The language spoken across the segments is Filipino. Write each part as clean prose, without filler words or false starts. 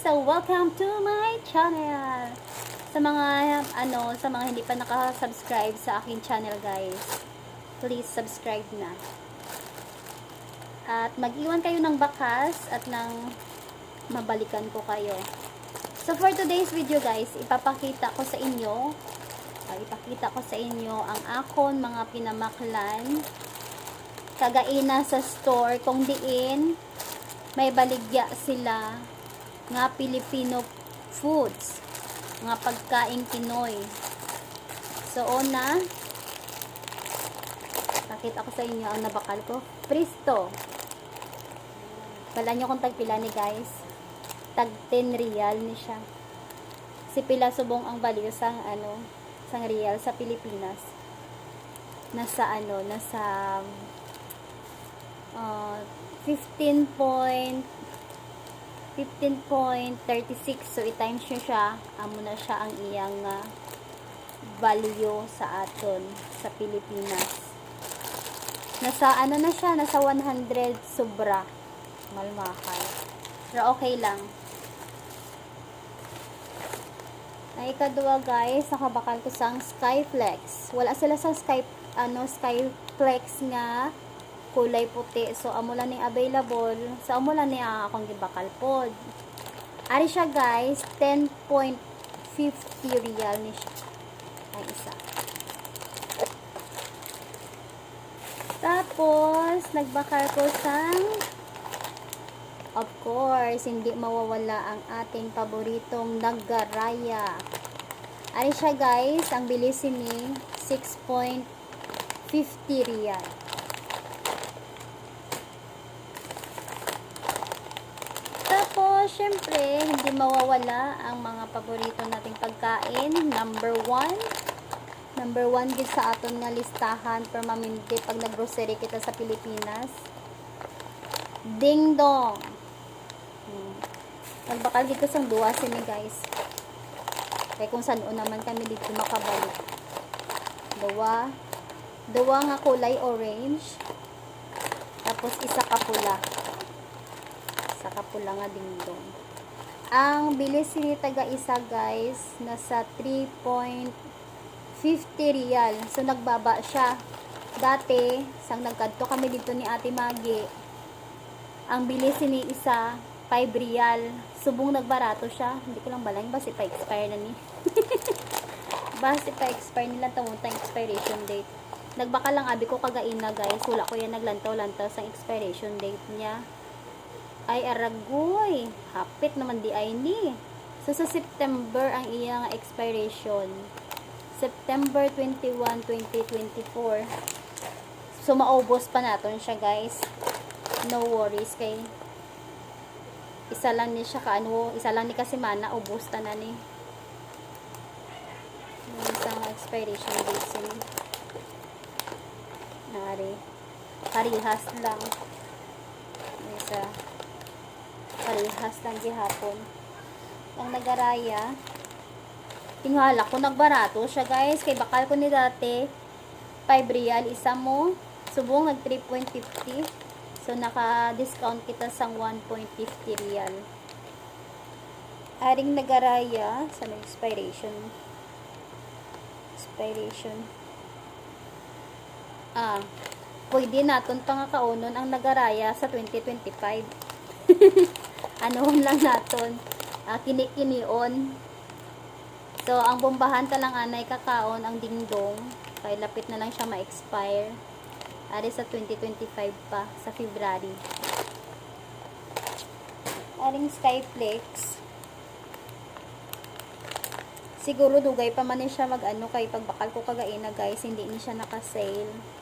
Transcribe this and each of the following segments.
So welcome to my channel. Sa mga hindi pa naka-subscribe sa aking channel, guys, please subscribe na. At mag-iwan kayo ng bakas at ng mabalikan ko kayo. So for today's video, guys, ipapakita ko sa inyo ang akon mga pinamaklan kagaina sa store kung diin may baligya sila nga Filipino foods, nga pagkaing Pinoy. So una, pakita ko sa inyo ang nabakal ko. Presto. Kala nyo kung tagpila ni, guys. Tag 10 real ni siya. Si pila subong ang value sang real sa Pilipinas. Nasa 15.36, so i-times nyo siya, amo na siya ang iyang value sa aton sa Pilipinas. Nasa na siya, nasa 100 sobra, malmahal, pero okay lang. Ay ikadua, guys, nakabakal ko sang Skyflex. Wala sila sa Skyflex nga kulay puti. So, amo lang ni available. So, amo lang ni akong gibakal pod. Ari siya, guys, 10.50 real ni siya. Ay, isa. Tapos, nagbakal ko sang, of course, hindi mawawala ang ating paboritong Nagaraya. Ari siya, guys, ang bilisin ni 6.50 real. Tapos, syempre, hindi mawawala ang mga paborito nating pagkain. Number 1 gid sa aton nga listahan permanente pag naggrocery kita sa Pilipinas. Ding dong. Nagbakal gid ko sang duwa sini, guys. Kaya kung saan naman kami dito makabalik. Duwa nga kulay orange. Tapos isa ka pula. Kapula nga dingdong. Ang bilis ni taga isa, guys, nasa 3.50 real. So nagbaba siya. Dati sang nagkadto kami dito ni Ate Magi, ang bilis ni isa 5 real. Subong nagbarato siya. Hindi ko lang balay basi pa expire na ni. Basi pa expire nila tawon expiration date. Nagbaka lang abi ko kagaina, guys. Wala ko yan naglantaw-lantaw sa expiration date niya. Ay aragoy, hapit naman di ay ni. So sa September ang iyang expiration, September 21, 2024. So maubos pa naton siya, guys. No worries, kay isa lang ni siya isa lang ni kasi mana ubos ta na ni. Isang expiration date sin. Parihas lang. Parehas lang gihapon. Ang Nagaraya, tingala ko nagbarato siya, guys, kay bakal ko ni dati 5 real isa mo, subong nag 3.50. So naka-discount kita sang 1.50 real. Aring Nagaraya sa expiration. Pwede naton pa nga kaunon ang Nagaraya sa 2025. Anoon lang naton, kini-kinion. So ang bombahan ta lang anay kakaon ang dingdong, kay lapit na lang siya ma-expire. Ari sa 2025 pa, sa February. Aring Skyflex, siguro dugay pa man ni siya kay pagbakal ko kagaina, guys, hindi ni siya naka-sale.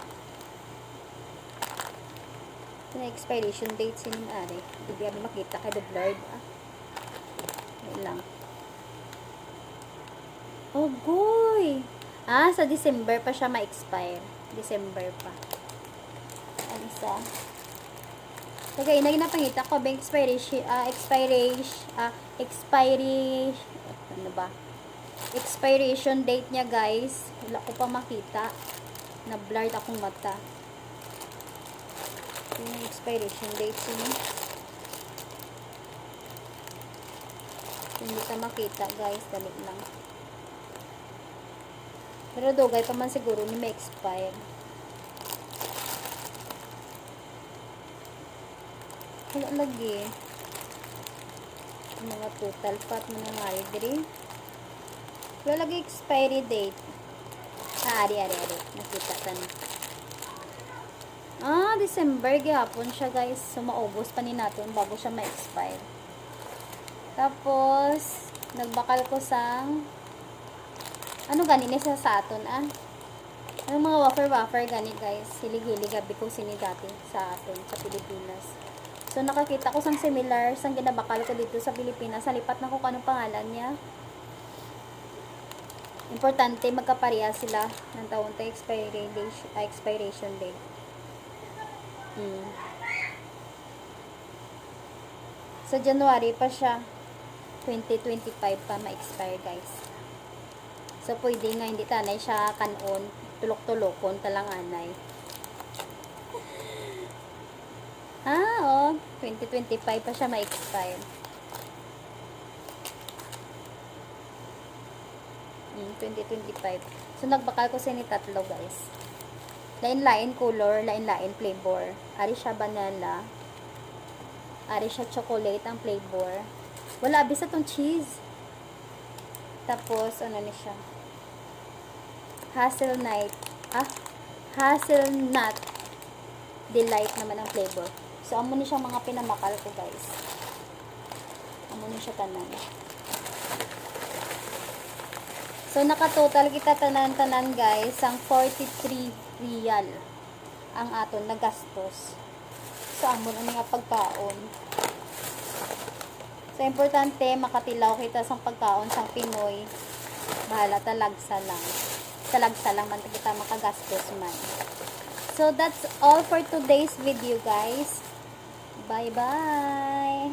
Na expiration date sinin ari. Hindi abi makita kay the blurred. Wait lang. Oh boy. Sa December pa siya ma-expire. December pa. Ano sa? Kaya ginapangita ko ba expiration expiration date niya, guys. Wala ko pa makita. Na blurred akong mata. Yung expiration date niya. Hindi ka makita, guys. Dali lang. Pero dugay pa man siguro ni may expire. Wala lagi. Mga total fat mo na diri. Wala lagi expiry date. Ari. Nakita ka na. December gihapon siya, guys. So, maubos pa ni natin bago siya ma-expire. Tapos, nagbakal ko sang ano gani ni sa aton, Ang mga wafer gani, guys. Hilig-hilig gabi ko sini dati sa aton, sa Pilipinas. So, nakakita ko sang similar sang ginabakal ko dito sa Pilipinas. Salipat na ko kung anong pangalan niya. Importante, magkapareha sila ng taon tayo expiration date. So, January pa siya. 2025 pa ma-expire, guys. So, pwede nga hindi tanay siya kanon. Tulok-tulokon talang anay. 2025 pa siya ma-expire. 2025. So, nagbakal ko sa ni tatlo, guys. Lain-lain color, lain-lain flavor. Ari siya vanilla. Ari siya chocolate ang flavor. Wala, abis itong cheese. Tapos, ano ni siya? Hazelnut delight naman ang flavor. So, amo ni siya mga pinamakal ko, guys. Amo ni siya tanan. So, nakatotal kita tanan-tanan, guys, ang 43 real ang aton na gastos. So, amo na nga pagkaon. So, importante, makatilaw kita sa pagkaon sa Pinoy. Bahala, talagsa lang man kita makagastos man. So, that's all for today's video, guys. Bye-bye!